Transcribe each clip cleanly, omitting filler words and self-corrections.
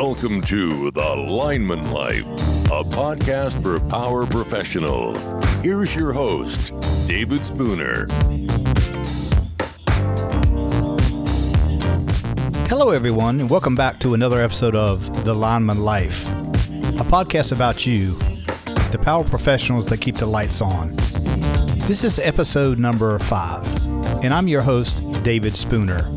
Welcome to The Lineman Life, a podcast for power professionals. Here's your host, David Spooner. Hello, everyone, and welcome back to another episode of The Lineman Life, a podcast about you, the power professionals that keep the lights on. This is episode number 5, and I'm your host, David Spooner.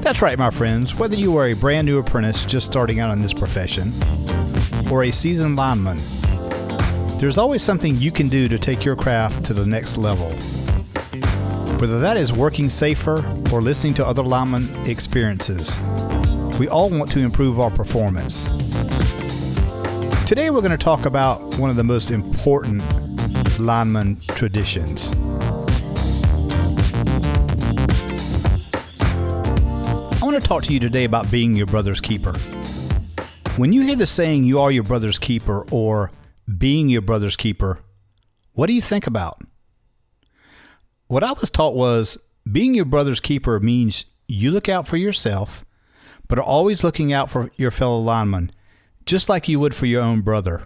That's right, my friends. Whether you are a brand new apprentice just starting out in this profession or a seasoned lineman, there's always something you can do to take your craft to the next level. Whether that is working safer or listening to other lineman experiences, we all want to improve our performance. Today we're going to talk about one of the most important lineman traditions. I want to talk to you today about being your brother's keeper. When you hear the saying, you are your brother's keeper, or being your brother's keeper, what do you think about? What I was taught was, being your brother's keeper means you look out for yourself, but are always looking out for your fellow lineman, just like you would for your own brother.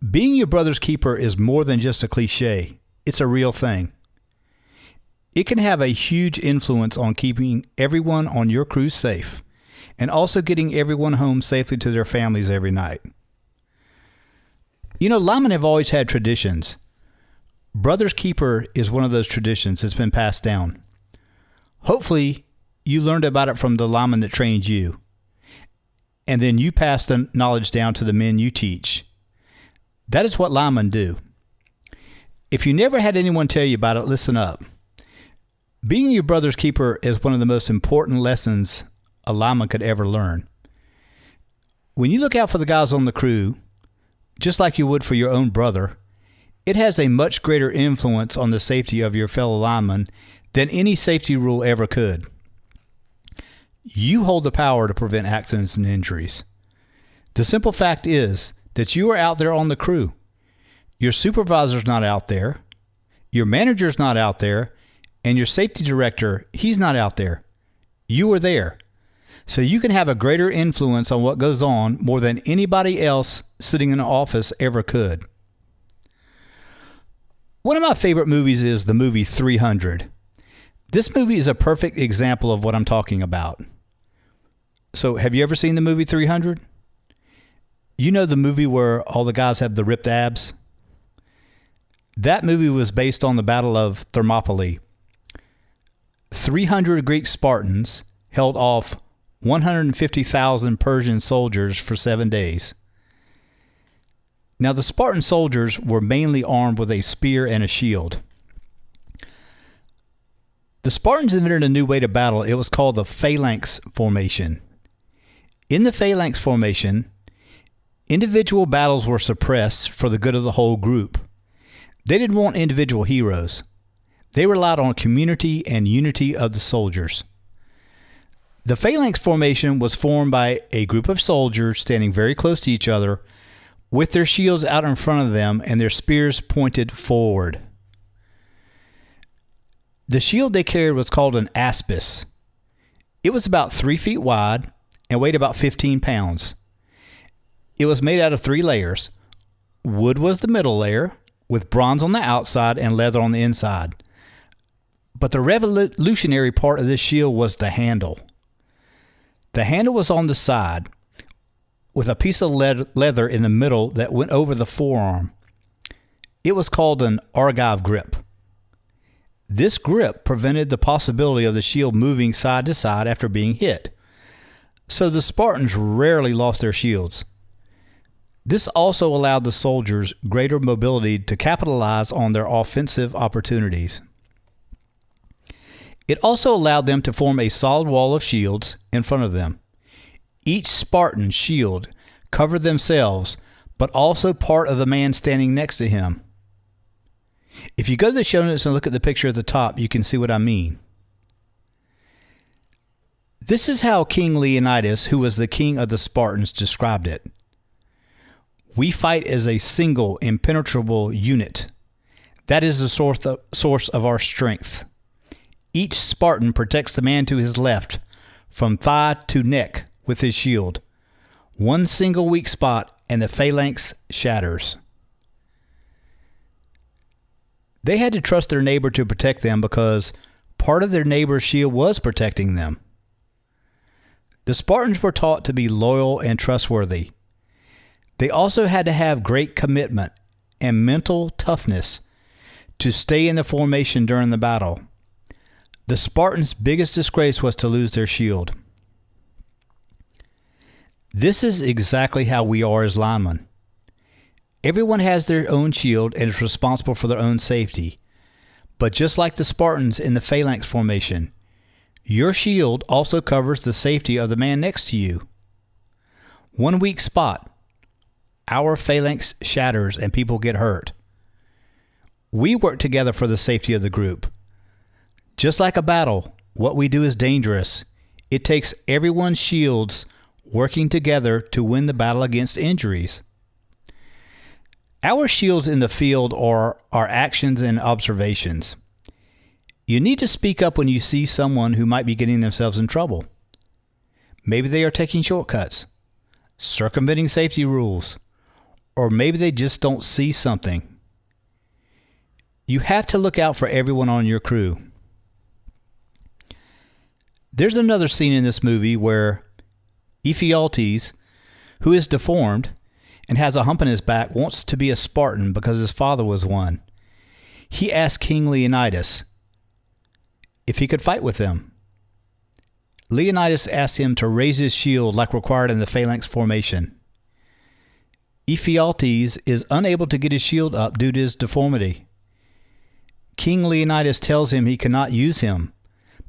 Being your brother's keeper is more than just a cliche. It's a real thing. It can have a huge influence on keeping everyone on your crew safe and also getting everyone home safely to their families every night. You know, linemen have always had traditions. Brother's keeper is one of those traditions that's been passed down. Hopefully, you learned about it from the lineman that trained you, and then you pass the knowledge down to the men you teach. That is what linemen do. If you never had anyone tell you about it, listen up. Being your brother's keeper is one of the most important lessons a lineman could ever learn. When you look out for the guys on the crew, just like you would for your own brother, it has a much greater influence on the safety of your fellow lineman than any safety rule ever could. You hold the power to prevent accidents and injuries. The simple fact is that you are out there on the crew. Your supervisor's not out there. Your manager's not out there. And your safety director, he's not out there. You are there. So you can have a greater influence on what goes on more than anybody else sitting in an office ever could. One of my favorite movies is the movie 300. This movie is a perfect example of what I'm talking about. So have you ever seen the movie 300? You know the movie where all the guys have the ripped abs? That movie was based on the Battle of Thermopylae. 300 Greek Spartans held off 150,000 Persian soldiers for 7 days. Now, the Spartan soldiers were mainly armed with a spear and a shield. The Spartans invented a new way to battle. It was called the Phalanx Formation. In the Phalanx Formation, individual battles were suppressed for the good of the whole group. They didn't want individual heroes. They relied on community and unity of the soldiers. The Phalanx Formation was formed by a group of soldiers standing very close to each other with their shields out in front of them and their spears pointed forward. The shield they carried was called an aspis. It was about 3 feet wide and weighed about 15 pounds. It was made out of 3 layers. Wood was the middle layer, with bronze on the outside and leather on the inside. But the revolutionary part of this shield was the handle. The handle was on the side with a piece of leather in the middle that went over the forearm. It was called an argive grip. This grip prevented the possibility of the shield moving side to side after being hit. So the Spartans rarely lost their shields. This also allowed the soldiers greater mobility to capitalize on their offensive opportunities. It also allowed them to form a solid wall of shields in front of them. Each Spartan shield covered themselves, but also part of the man standing next to him. If you go to the show notes and look at the picture at the top, you can see what I mean. This is how King Leonidas, who was the king of the Spartans, described it. We fight as a single, impenetrable unit. That is the source of our strength. Each Spartan protects the man to his left, from thigh to neck, with his shield. One single weak spot, and the phalanx shatters. They had to trust their neighbor to protect them because part of their neighbor's shield was protecting them. The Spartans were taught to be loyal and trustworthy. They also had to have great commitment and mental toughness to stay in the formation during the battle. The Spartans' biggest disgrace was to lose their shield. This is exactly how we are as linemen. Everyone has their own shield and is responsible for their own safety. But just like the Spartans in the Phalanx Formation, your shield also covers the safety of the man next to you. One weak spot, our phalanx shatters and people get hurt. We work together for the safety of the group. Just like a battle, what we do is dangerous. It takes everyone's shields working together to win the battle against injuries. Our shields in the field are our actions and observations. You need to speak up when you see someone who might be getting themselves in trouble. Maybe they are taking shortcuts, circumventing safety rules, or maybe they just don't see something. You have to look out for everyone on your crew. There's another scene in this movie where Ephialtes, who is deformed and has a hump in his back, wants to be a Spartan because his father was one. He asked King Leonidas if he could fight with them. Leonidas asked him to raise his shield like required in the Phalanx Formation. Ephialtes is unable to get his shield up due to his deformity. King Leonidas tells him he cannot use him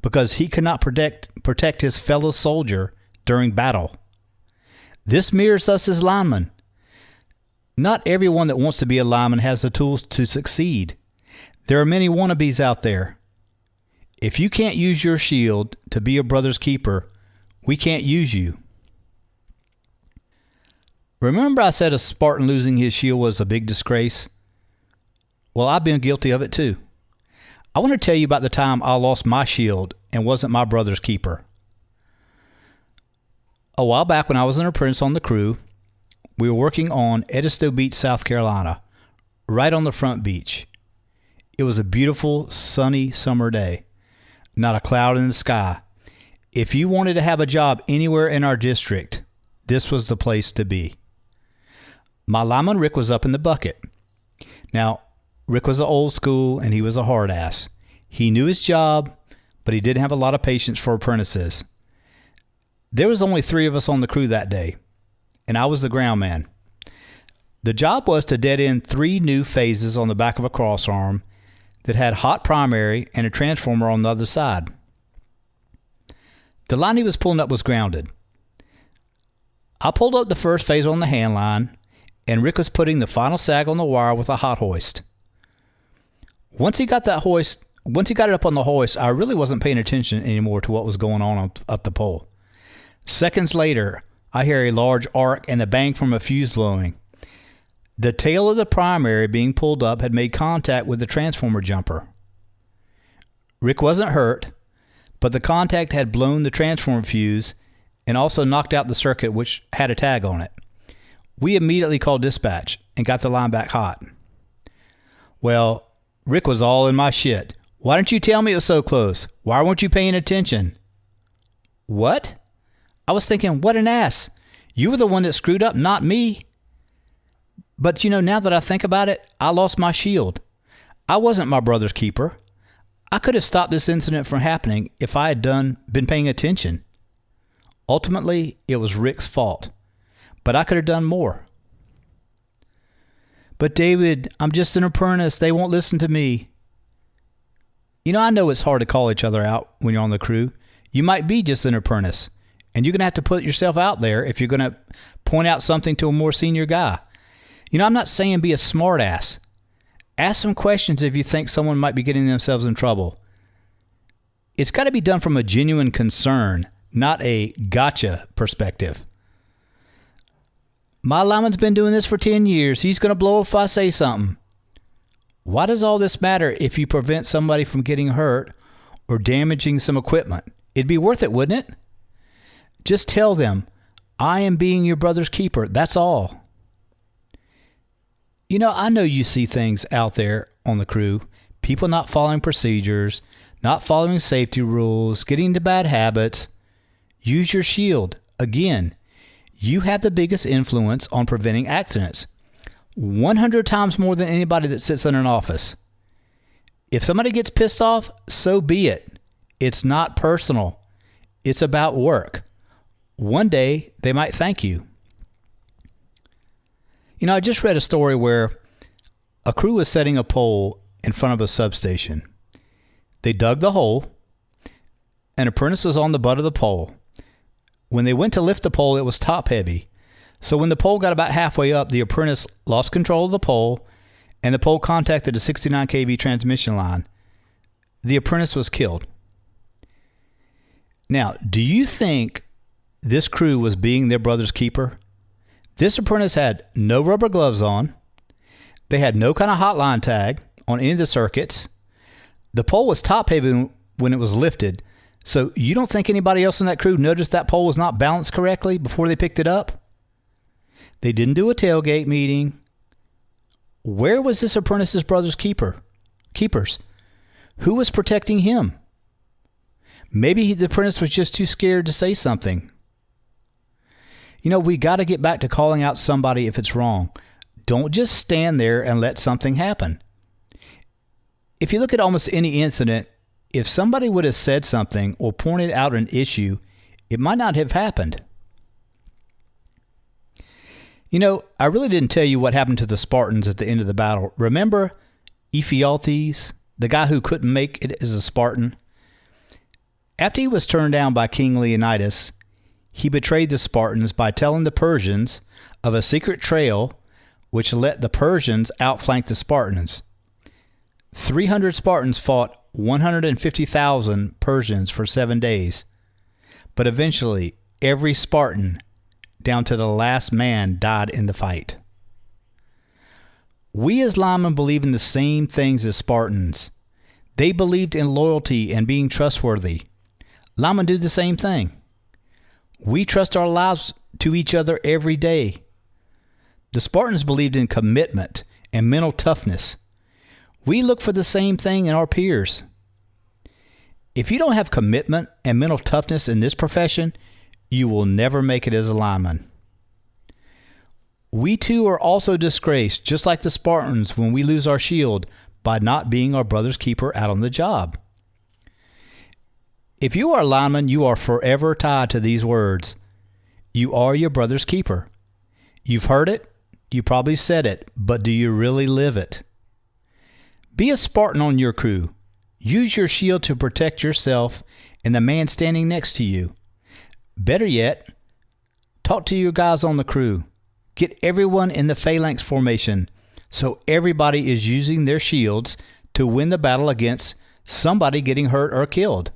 because he cannot protect his fellow soldier during battle. This mirrors us as linemen. Not everyone that wants to be a lineman has the tools to succeed. There are many wannabes out there. If you can't use your shield to be your brother's keeper, we can't use you. Remember I said a Spartan losing his shield was a big disgrace? Well, I've been guilty of it too. I want to tell you about the time I lost my shield and wasn't my brother's keeper. A while back when I was an apprentice on the crew, we were working on Edisto Beach, South Carolina, right on the front beach. It was a beautiful, sunny summer day. Not a cloud in the sky. If you wanted to have a job anywhere in our district, this was the place to be. My lineman Rick was up in the bucket. Now, Rick was old school and he was a hard ass. He knew his job, but he didn't have a lot of patience for apprentices. There was only 3 of us on the crew that day, and I was the ground man. The job was to dead end 3 new phases on the back of a crossarm that had hot primary and a transformer on the other side. The line he was pulling up was grounded. I pulled up the first phase on the hand line, and Rick was putting the final sag on the wire with a hot hoist. Once he got it up on the hoist, I really wasn't paying attention anymore to what was going on up the pole. Seconds later, I hear a large arc and a bang from a fuse blowing. The tail of the primary being pulled up had made contact with the transformer jumper. Rick wasn't hurt, but the contact had blown the transformer fuse and also knocked out the circuit, which had a tag on it. We immediately called dispatch and got the line back hot. Well, Rick was all in my shit. Why didn't you tell me it was so close? Why weren't you paying attention? What? I was thinking, what an ass. You were the one that screwed up, not me. But now that I think about it, I lost my shield. I wasn't my brother's keeper. I could have stopped this incident from happening if I had been paying attention. Ultimately, it was Rick's fault. But I could have done more. But David, I'm just an apprentice. They won't listen to me. I know it's hard to call each other out when you're on the crew. You might be just an apprentice, and you're going to have to put yourself out there if you're going to point out something to a more senior guy. I'm not saying be a smart ass. Ask some questions if you think someone might be getting themselves in trouble. It's got to be done from a genuine concern, not a gotcha perspective. My lineman's been doing this for 10 years. He's going to blow up if I say something. Why does all this matter if you prevent somebody from getting hurt or damaging some equipment. It'd be worth it, wouldn't it? Just tell them, I am being your brother's keeper. That's all. I know you see things out there on the crew, people not following procedures, not following safety rules, getting into bad habits. Use your shield. Again, you have the biggest influence on preventing accidents. 100 times more than anybody that sits in an office. If somebody gets pissed off, so be it. It's not personal. It's about work. One day, they might thank you. I just read a story where a crew was setting a pole in front of a substation. They dug the hole. An apprentice was on the butt of the pole. When they went to lift the pole, it was top heavy. So when the pole got about halfway up, the apprentice lost control of the pole, and the pole contacted a 69 kV transmission line. The apprentice was killed. Now, do you think this crew was being their brother's keeper? This apprentice had no rubber gloves on. They had no kind of hotline tag on any of the circuits. The pole was top heavy when it was lifted. So you don't think anybody else in that crew noticed that pole was not balanced correctly before they picked it up? They didn't do a tailgate meeting. Where was this apprentice's brother's keepers? Who was protecting him? Maybe the apprentice was just too scared to say something. We got to get back to calling out somebody if it's wrong. Don't just stand there and let something happen. If you look at almost any incident, if somebody would have said something or pointed out an issue, it might not have happened. I really didn't tell you what happened to the Spartans at the end of the battle. Remember Ephialtes, the guy who couldn't make it as a Spartan? After he was turned down by King Leonidas, he betrayed the Spartans by telling the Persians of a secret trail which let the Persians outflank the Spartans. 300 Spartans fought 150,000 Persians for 7 days. But eventually, every Spartan, down to the last man, died in the fight. We as linemen believe in the same things as Spartans. They believed in loyalty and being trustworthy. Linemen do the same thing. We trust our lives to each other every day. The Spartans believed in commitment and mental toughness. We look for the same thing in our peers. If you don't have commitment and mental toughness in this profession, you will never make it as a lineman. We too are also disgraced, just like the Spartans, when we lose our shield by not being our brother's keeper out on the job. If you are a lineman, you are forever tied to these words. You are your brother's keeper. You've heard it, you probably said it, but do you really live it? Be a Spartan on your crew. Use your shield to protect yourself and the man standing next to you. Better yet, talk to your guys on the crew. Get everyone in the Phalanx Formation so everybody is using their shields to win the battle against somebody getting hurt or killed.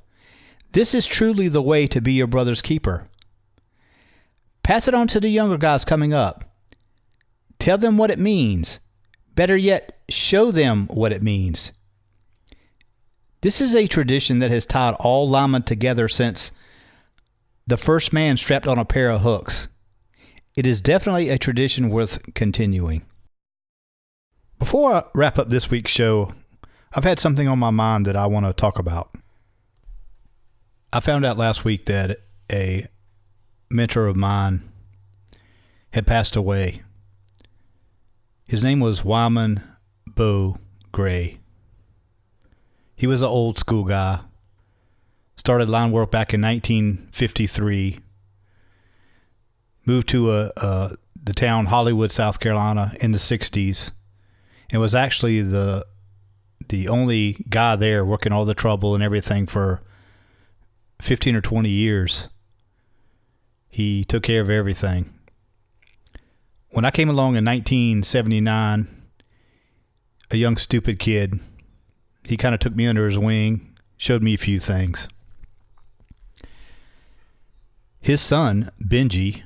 This is truly the way to be your brother's keeper. Pass it on to the younger guys coming up. Tell them what it means. Better yet, show them what it means. This is a tradition that has tied all linemen together since the first man strapped on a pair of hooks. It is definitely a tradition worth continuing. Before I wrap up this week's show, I've had something on my mind that I want to talk about. I found out last week that a mentor of mine had passed away. His name was Wyman Bo Gray. He was an old school guy. Started line work back in 1953. Moved to the town Hollywood, South Carolina in the 60s. And was actually the only guy there working all the trouble and everything for 15 or 20 years. He took care of everything. When I came along in 1979, a young stupid kid, he kind of took me under his wing, showed me a few things. His son, Benji,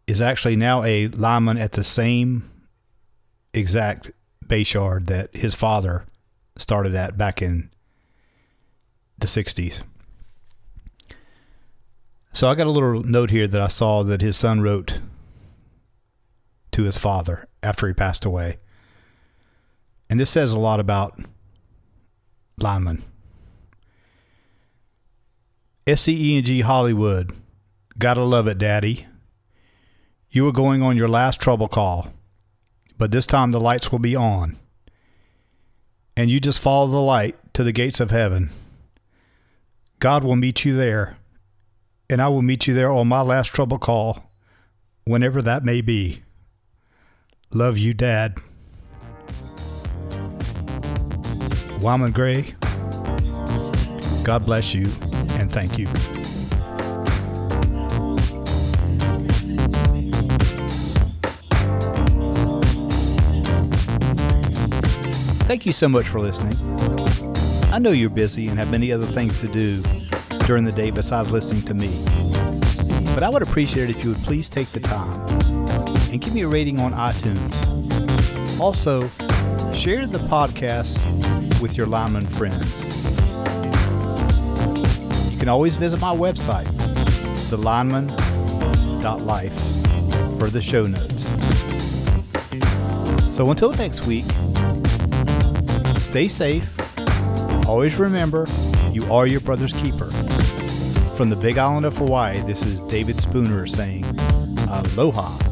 is actually now a lineman at the same exact base yard that his father started at back in the 60s. So I got a little note here that I saw that his son wrote to his father after he passed away. And this says a lot about Lineman. SCENG Hollywood. Gotta love it, Daddy. You are going on your last trouble call, but this time the lights will be on. And you just follow the light to the gates of heaven. God will meet you there, and I will meet you there on my last trouble call, whenever that may be. Love you, Dad. Wyman Gray, God bless you, and thank you. Thank you so much for listening. I know you're busy and have many other things to do during the day besides listening to me. But I would appreciate it if you would please take the time and give me a rating on iTunes. Also, share the podcast with your lineman friends. You can always visit my website, thelineman.life, for the show notes. So until next week, stay safe. Always remember, you are your brother's keeper. From the Big Island of Hawaii, this is David Spooner saying, aloha.